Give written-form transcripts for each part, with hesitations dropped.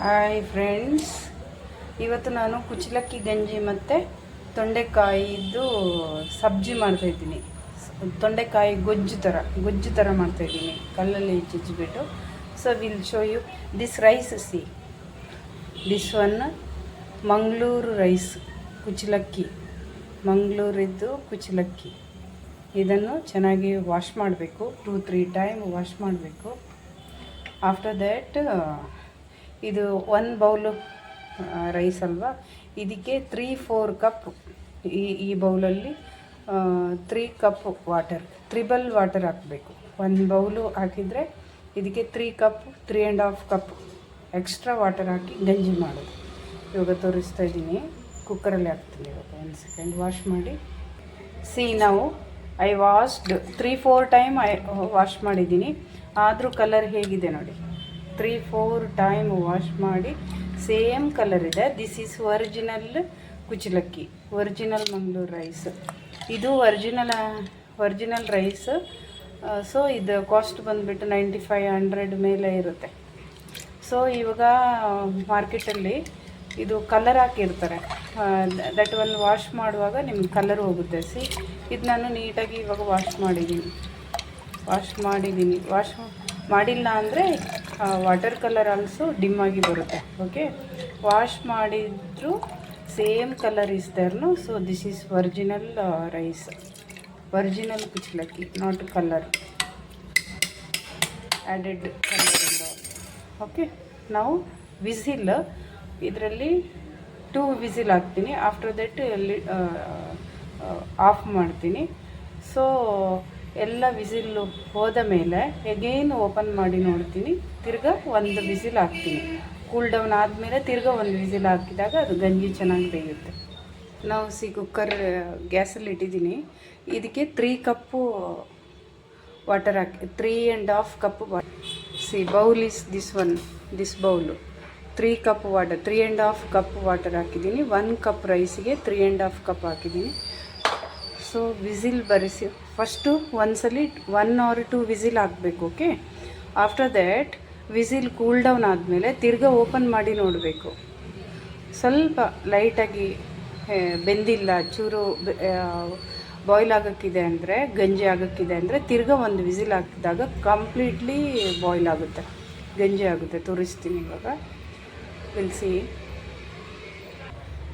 Hi friends, ಇವತ್ತು ನಾನು ಕುಚ್ಚಲಕ್ಕಿ ಗಂಜಿ ಮತ್ತು ತೊಂಡೆಕಾಯಿದ್ದು ಸಬ್ಜಿ ಮಾಡ್ತಾಯಿದ್ದೀನಿ. ತೊಂಡೆಕಾಯಿ ಗೊಜ್ಜು ಥರ ಮಾಡ್ತಾಯಿದ್ದೀನಿ, ಕಲ್ಲಲ್ಲಿ ಜಜ್ಜಿಬಿಟ್ಟು. So will show you this rice. See this one Mangaluru rice, ಕುಚ್ಚಲಕ್ಕಿ, ಮಂಗಳೂರಿದ್ದು ಕುಚ್ಚಲಕ್ಕಿ. ಇದನ್ನು ಚೆನ್ನಾಗಿ ವಾಶ್ ಮಾಡಬೇಕು, 2-3 ಟೈಮ್ ವಾಶ್ ಮಾಡಬೇಕು. ಆಫ್ಟರ್ ದ್ಯಾಟ್ ಇದು 1 ಬೌಲು ರೈಸ್ ಅಲ್ವಾ, ಇದಕ್ಕೆ 3-4 ಕಪ್, ಈ ಬೌಲಲ್ಲಿ 3 ಕಪ್ ವಾಟರ್, ತ್ರಿಬಲ್ ವಾಟರ್ ಹಾಕಬೇಕು. 1 ಬೌಲು ಹಾಕಿದರೆ ಇದಕ್ಕೆ 3 ಕಪ್, 3.5 ಕಪ್ ಎಕ್ಸ್ಟ್ರಾ ವಾಟರ್ ಹಾಕಿ ಗಂಜಿ ಮಾಡೋದು. ಇವಾಗ ತೋರಿಸ್ತಾ ಇದ್ದೀನಿ, ಕುಕ್ಕರಲ್ಲಿ ಹಾಕ್ತೀನಿ. ಇವಾಗ 1 ಸೆಕೆಂಡ್ ವಾಶ್ ಮಾಡಿ. ಸಿ ನಾವು ಐ ವಾಶ್ಡ್ 3-4 ಟೈಮ್ ವಾಶ್ ಮಾಡಿದ್ದೀನಿ, ಆದರೂ ಕಲರ್ ಹೇಗಿದೆ ನೋಡಿ. 3-4 ಟೈಮ್ ವಾಶ್ ಮಾಡಿ ಸೇಮ್ ಕಲರ್ ಇದೆ. ದಿಸ್ ಈಸ್ ಒರಿಜಿನಲ್ ಕುಚ್ಚಲಕ್ಕಿ, ಒರಿಜಿನಲ್ ಮಂಗಳೂರು ರೈಸ್. ಇದು ಒರಿಜಿನಲ್ ರೈಸ್. ಸೊ ಇದು ಕಾಸ್ಟ್ ಬಂದುಬಿಟ್ಟು 9500 ಮೇಲೆ ಇರುತ್ತೆ. ಸೊ ಇವಾಗ ಮಾರ್ಕೆಟಲ್ಲಿ ಇದು ಕಲರ್ ಹಾಕಿರ್ತಾರೆ, ದಟ್ ಒಂದು ವಾಶ್ ಮಾಡುವಾಗ ನಿಮ್ಗೆ ಕಲರ್ ಹೋಗುತ್ತೆ. ಸಿ ಇದು ನಾನು ನೀಟಾಗಿ ಇವಾಗ ವಾಶ್ ಮಾಡಿಲ್ಲ ಅಂದರೆ ವಾಟರ್ ಕಲರ್ ಆಲ್ಸೋ ಡಿಮ್ ಆಗಿ ಬರುತ್ತೆ. ಓಕೆ, ವಾಶ್ ಮಾಡಿದ್ರು ಸೇಮ್ ಕಲರ್ ಇಸ್ ದೇರ್ನು. So this is original rice, original ಕುಚ್ಚಲಕ್ಕಿ, ನಾಟ್ ಕಲರ್ ಆ್ಯಡೆಡ್ ಕಲರ್ ಇಂದ. ಓಕೆ, ನಾವು ವಿಸಿಲ್ ಇದರಲ್ಲಿ 2 ವಿಸಿಲ್ ಹಾಕ್ತೀನಿ. ಆಫ್ಟರ್ ದಟ್ ಆಫ್ ಮಾಡ್ತೀನಿ. ಸೊ ಎಲ್ಲ ವಿಸಿಲ್ಲು ಹೋದ ಮೇಲೆ ಎಗೇನ್ ಓಪನ್ ಮಾಡಿ ನೋಡ್ತೀನಿ, ತಿರ್ಗಾ 1 ವಿಸಿಲ್ ಹಾಕ್ತೀನಿ. ಕೂಲ್ ಡೌನ್ ಆದಮೇಲೆ ತಿರ್ಗಾ 1 ವಿಸಿಲ್ ಹಾಕಿದಾಗ ಅದು ಗಂಜಿ ಚೆನ್ನಾಗಿ ಬೇಯುತ್ತೆ. ನಾವು ಕುಕ್ಕರ್ ಗ್ಯಾಸಲ್ಲಿ ಇಟ್ಟಿದ್ದೀನಿ. ಇದಕ್ಕೆ 3 ಕಪ್ಪು ವಾಟರ್ ಹಾಕಿ, 3.5 cup water. Bowl is this bowl, 3 cup water, 3.5 cup water ಹಾಕಿದ್ದೀನಿ. 1 ಕಪ್ ರೈಸಿಗೆ 3.5 ಕಪ್ ಹಾಕಿದ್ದೀನಿ. ಸೊ ವಿಸಿಲ್ ಬರೆಸಿ ಫಸ್ಟು ಒಂದ್ಸಲಿ 1 or 2 ವಿಸಿಲ್ ಹಾಕಬೇಕು. Okay, after that whistle cool down ಆದಮೇಲೆ ತಿರ್ಗಾ ಓಪನ್ ಮಾಡಿ ನೋಡಬೇಕು. ಸ್ವಲ್ಪ ಲೈಟಾಗಿ ಬೆಂದಿಲ್ಲ, ಚೂರು ಬಾಯ್ಲ್ ಆಗೋಕ್ಕಿದೆ ಅಂದರೆ, ಗಂಜಿ ಆಗೋಕ್ಕಿದೆ ಅಂದರೆ ತಿರ್ಗಾ 1 ವಿಸಿಲ್ ಹಾಕಿದಾಗ ಕಂಪ್ಲೀಟ್ಲಿ ಬಾಯ್ಲ್ ಆಗುತ್ತೆ, ಗಂಜಿ ಆಗುತ್ತೆ. ತೋರಿಸ್ತೀನಿ ಇವಾಗ. ವಿಲ್ಸಿ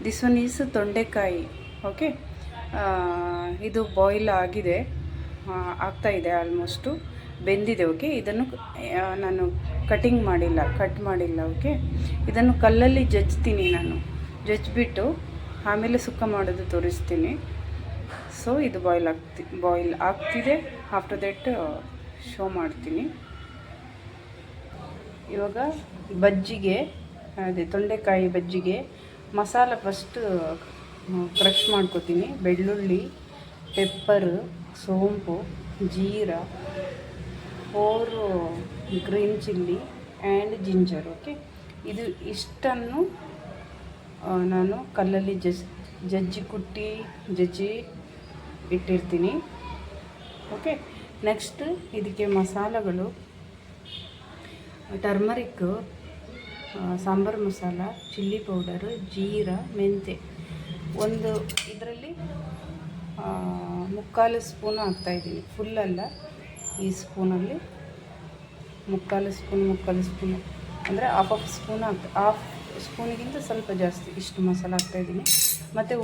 ದಿಸ್ ಒನ್ ಈಸ್ ತೊಂಡೆಕಾಯಿ. ಓಕೆ, ಇದು ಬಾಯ್ಲ್ ಆಗಿದೆ, ಆಗ್ತಾಯಿದೆ, ಆಲ್ಮೋಸ್ಟು ಬೆಂದಿದೆ. ಓಕೆ, ಇದನ್ನು ನಾನು ಕಟ್ ಮಾಡಿಲ್ಲ. ಓಕೆ, ಇದನ್ನು ಕಲ್ಲಲ್ಲಿ ಜಜ್ತೀನಿ. ನಾನು ಜಜ್ಜಿಬಿಟ್ಟು ಆಮೇಲೆ ಸುಕ್ಕ ಮಾಡೋದು ತೋರಿಸ್ತೀನಿ. ಸೊ ಇದು ಬಾಯ್ಲ್ ಆಗ್ತಿದೆ. ಆಫ್ಟರ್ ದಟ್ ಶೋ ಮಾಡ್ತೀನಿ. ಇವಾಗ ಬಜ್ಜಿಗೆ, ಅದೇ ತೊಂಡೆಕಾಯಿ ಬಜ್ಜಿಗೆ ಮಸಾಲ ಫಸ್ಟ್ ಕ್ರಷ್ ಮಾಡ್ಕೊತೀನಿ. ಬೆಳ್ಳುಳ್ಳಿ, ಪೆಪ್ಪರ್, ಸೋಂಪು, jeera, 4 green chilli and ginger. Okay, ಇದು ಇಷ್ಟನ್ನು ನಾನು ಕಲ್ಲಲ್ಲಿ ಜಜ್ಜಿ ಇಟ್ಟಿರ್ತೀನಿ. ಓಕೆ, ನೆಕ್ಸ್ಟ್ ಇದಕ್ಕೆ ಮಸಾಲೆಗಳು: turmeric, sambar masala, chilli powder, jeera, ಮೆಂತೆ. ಒಂದು ಇದರಲ್ಲಿ 3/4 ಸ್ಪೂನು ಹಾಕ್ತಾಯಿದ್ದೀನಿ, ಫುಲ್ಲಲ್ಲ. ಈ ಸ್ಪೂನಲ್ಲಿ 3/4 ಸ್ಪೂನು ಅಂದರೆ ಹಾಫ್ ಸ್ಪೂನ್ ಹಾಫ್ ಸ್ಪೂನಿಗಿಂತ ಸ್ವಲ್ಪ ಜಾಸ್ತಿ ಇಷ್ಟು ಮಸಾಲ ಹಾಕ್ತಾಯಿದ್ದೀನಿ. ಮತ್ತು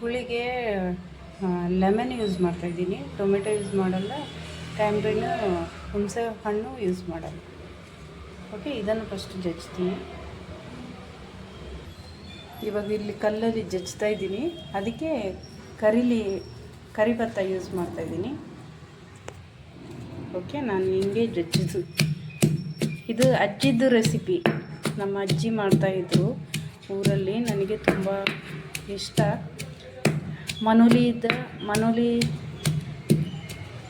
ಹುಳಿಗೆ ಲೆಮನ್ ಯೂಸ್ ಮಾಡ್ತಾಯಿದ್ದೀನಿ, ಟೊಮೆಟೊ ಯೂಸ್ ಮಾಡಲ್ಲ, ಟ್ಯಾಮ್ರಿನ್, ಹುಣಸೆ ಹಣ್ಣು ಯೂಸ್ ಮಾಡಲ್ಲ. ಓಕೆ, ಇದನ್ನು ಫಸ್ಟ್ ಜಜ್ತೀನಿ. ಇವಾಗ ಇಲ್ಲಿ ಕಲ್ಲಲ್ಲಿ ಜಜ್ತಾ ಇದ್ದೀನಿ, ಅದಕ್ಕೆ ಕರಿಪತ್ತ ಯೂಸ್ ಮಾಡ್ತಾಯಿದ್ದೀನಿ. ಓಕೆ, ನಾನು ಹಿಂಗೆ ಜಜ್ಜಿದ್ದು. ಇದು ಅಜ್ಜಿದ್ದು ರೆಸಿಪಿ, ನಮ್ಮ ಅಜ್ಜಿ ಮಾಡ್ತಾಯಿದ್ರು ಊರಲ್ಲಿ, ನನಗೆ ತುಂಬ ಇಷ್ಟ.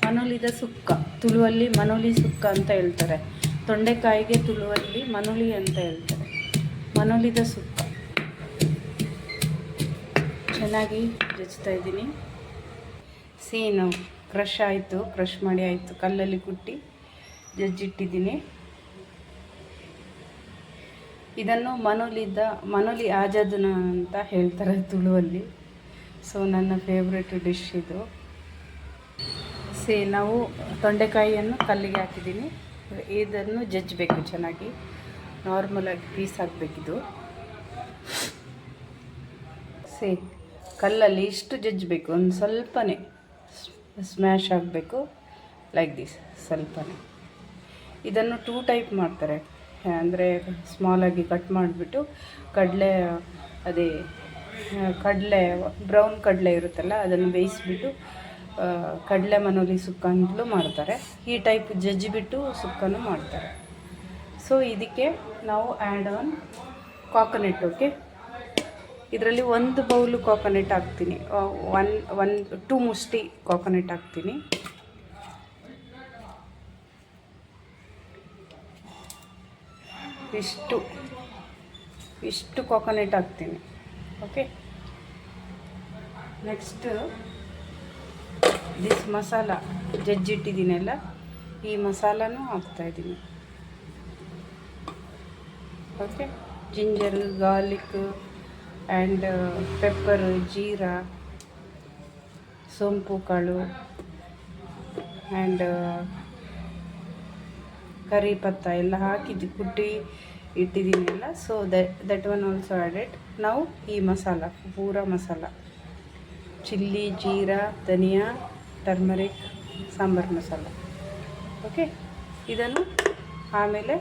ಮನುಲಿದ ಸುಕ್ಕ, ತುಳುವಲ್ಲಿ ಮನುಲಿ ಸುಕ್ಕ ಅಂತ ಹೇಳ್ತಾರೆ. ತೊಂಡೆಕಾಯಿಗೆ ತುಳುವಲ್ಲಿ ಮನುಲಿ ಅಂತ ಹೇಳ್ತಾರೆ. ಮನುಲಿದ ಸುಕ್ಕ ಚೆನ್ನಾಗಿ ಜಜ್ತಾ ಇದ್ದೀನಿ. ಸೀನು ಕ್ರಷ್ ಆಯಿತು, ಕ್ರಷ್ ಮಾಡಿ ಆಯಿತು, ಕಲ್ಲಲ್ಲಿ ಕುಟ್ಟಿ ಜಜ್ಜಿಟ್ಟಿದ್ದೀನಿ. ಇದನ್ನು ಮನೋಲಿ ಆಜಾದನ ಅಂತ ಹೇಳ್ತಾರೆ ತುಳುವಲ್ಲಿ. ಸೊ ನನ್ನ ಫೇವ್ರೆಟ್ ಡಿಶ್ ಇದು. ನಾವು ತೊಂಡೆಕಾಯಿಯನ್ನು ಕಲ್ಲಿಗೆ ಹಾಕಿದ್ದೀನಿ. ಇದನ್ನು ಜಜ್ಜಬೇಕು ಚೆನ್ನಾಗಿ, ನಾರ್ಮಲಾಗಿ ಪೀಸ್ ಹಾಕಬೇಕಿದು. ಕಲ್ಲಲ್ಲಿ ಇಷ್ಟು ಜಜ್ಜಬೇಕು, ಒಂದು ಸ್ವಲ್ಪನೇ ಸ್ಮ್ಯಾಶ್ ಆಗಬೇಕು, ಲೈಕ್ ದಿಸ್ ಸ್ವಲ್ಪನೇ. ಇದನ್ನು 2 ಟೈಪ್ ಮಾಡ್ತಾರೆ. ಅಂದರೆ ಸ್ಮಾಲಾಗಿ ಕಟ್ ಮಾಡಿಬಿಟ್ಟು ಕಡಲೆ ಬ್ರೌನ್ ಕಡಲೆ ಇರುತ್ತಲ್ಲ ಅದನ್ನು ಬೇಯಿಸಿಬಿಟ್ಟು ಕಡಲೆ ಮನೋಲಿ ಸುಕ್ಕ ಅಂತಲೂ ಮಾಡ್ತಾರೆ. ಈ ಟೈಪ್ ಜಜ್ಜಿಬಿಟ್ಟು ಸುಕ್ಕನೂ ಮಾಡ್ತಾರೆ. ಸೊ ಇದಕ್ಕೆ ನಾವು ಆ್ಯಡ್ ಆನ್ ಕಾಕೋನಟ್. ಓಕೆ, ಇದರಲ್ಲಿ 1 ಬೌಲು ಕಾಕೋನಟ್ ಹಾಕ್ತೀನಿ, 2 ಮುಷ್ಟಿ ಕಾಕೋನಟ್ ಹಾಕ್ತೀನಿ. ಇಷ್ಟು ಕಾಕೋನಟ್ ಹಾಕ್ತೀನಿ. ಓಕೆ, ನೆಕ್ಸ್ಟ್ ದಿಸ್ ಮಸಾಲ ಜಜ್ಜಿಟ್ಟಿದ್ದೀನಲ್ಲ, ಈ ಮಸಾಲನೂ ಹಾಕ್ತಾಯಿದ್ದೀನಿ. Okay, ginger, garlic and pepper, jeera, ಸೋಂಪು ಕಾಳು ಆ್ಯಂಡ್ ಕರಿ ಪತ್ತ ಎಲ್ಲ ಹಾಕಿದ್ದು ಕುಟ್ಟಿ ಇಟ್ಟಿದ್ದೀನಲ್ಲ. So that one also added. ನಾವು ಈ ಮಸಾಲ ಪೂರಾ masala, chilli, jeera, dhaniya, turmeric, sambar masala. Okay, ಆಮೇಲೆ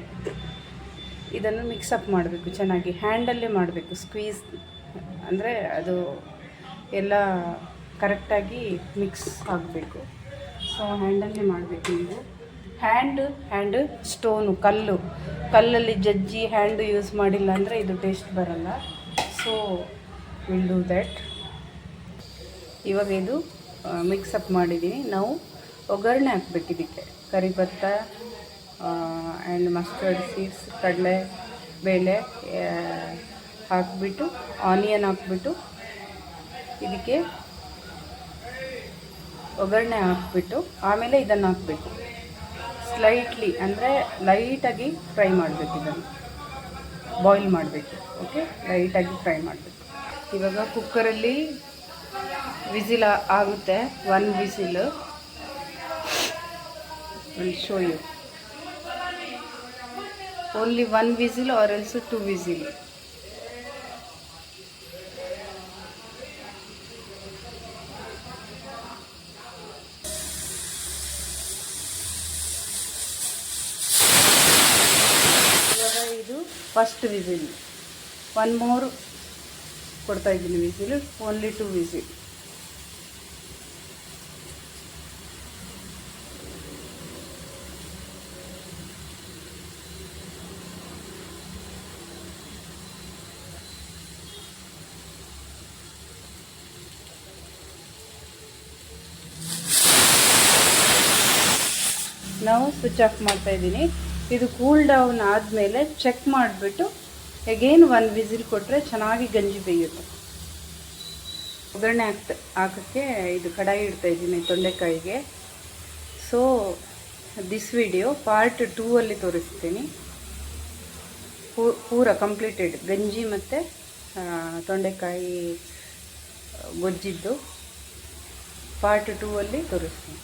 ಇದನ್ನು ಮಿಕ್ಸಪ್ ಮಾಡಬೇಕು ಚೆನ್ನಾಗಿ. ಹ್ಯಾಂಡಲ್ಲೇ ಮಾಡಬೇಕು, ಸ್ಕ್ವೀಸ್ ಅಂದರೆ ಅದು ಎಲ್ಲ ಕರೆಕ್ಟಾಗಿ ಮಿಕ್ಸ್ ಆಗಬೇಕು. ಸೊ ಹ್ಯಾಂಡಲ್ಲೇ ಮಾಡಬೇಕು ನೀವು. ಹ್ಯಾಂಡ್ ಸ್ಟೋನು, ಕಲ್ಲಲ್ಲಿ ಜಜ್ಜಿ ಹ್ಯಾಂಡು ಯೂಸ್ ಮಾಡಿಲ್ಲ ಅಂದರೆ ಇದು ಟೇಸ್ಟ್ ಬರಲ್ಲ. So will do that. ಇವಾಗ ಇದು ಮಿಕ್ಸಪ್ ಮಾಡಿದ್ದೀನಿ. ನಾವು ಒಗ್ಗರಣೆ ಹಾಕ್ಬೇಕು ಇದಕ್ಕೆ. ಕರಿಪತ್ತ ಆ್ಯಂಡ್ ಮಸ್ಟರ್ಡ್ ಸೀಡ್ಸ್, ಕಡಲೆ ಬೇಳೆ ಹಾಕಿಬಿಟ್ಟು, ಆನಿಯನ್ ಹಾಕ್ಬಿಟ್ಟು ಇದಕ್ಕೆ ಒಗ್ಗರಣೆ ಹಾಕ್ಬಿಟ್ಟು ಆಮೇಲೆ ಇದನ್ನು ಹಾಕಬೇಕು. ಸ್ಲೈಟ್ಲಿ ಅಂದರೆ ಲೈಟಾಗಿ ಫ್ರೈ ಮಾಡಬೇಕು, ಇದನ್ನು ಬಾಯ್ಲ್ ಮಾಡಬೇಕು. ಓಕೆ, ಲೈಟಾಗಿ ಫ್ರೈ ಮಾಡಬೇಕು. ಇವಾಗ ಕುಕ್ಕರಲ್ಲಿ ವಿಸಿಲ್ ಆಗುತ್ತೆ, 1 whistle. Will show you only 1 whistle or else 2 whistle. ಇದು ಫಸ್ಟ್ ವಿಸಿಲ್. 1 ಮೋರ್ ಕೊಡ್ತಾಯಿದ್ದೀನಿ ವಿಸಿಲ್, ಓನ್ಲಿ 2 ವಿಸಿಲ್. ನಾವು ಸ್ವಿಚ್ ಆಫ್ ಮಾಡ್ತಾಯಿದ್ದೀನಿ. ಇದು ಕೂಲ್ ಡೌನ್ ಆದಮೇಲೆ ಚೆಕ್ ಮಾಡಿಬಿಟ್ಟು ಅಗೇನ್ 1 ವಿಸಿಲ್ ಕೊಟ್ಟರೆ ಚೆನ್ನಾಗಿ ಗಂಜಿ ಬೇಯುತ್ತೆ. ಒಗ್ಗರಣೆ ಹಾಕೋಕ್ಕೆ ಇದು ಕಡಾಯಿ ಇಡ್ತಾಯಿದ್ದೀನಿ ತೊಂಡೆಕಾಯಿಗೆ. ಸೊ ದಿಸ್ ವಿಡಿಯೋ ಪಾರ್ಟ್ 2 ಅಲ್ಲಿ ತೋರಿಸ್ತೀನಿ. ಪೂರ ಕಂಪ್ಲೀಟೆಡ್ ಗಂಜಿ ಮತ್ತು ತೊಂಡೆಕಾಯಿ ಗೊಜ್ಜಿದ್ದು ಪಾರ್ಟ್ 2 ಅಲ್ಲಿ ತೋರಿಸ್ತೀನಿ.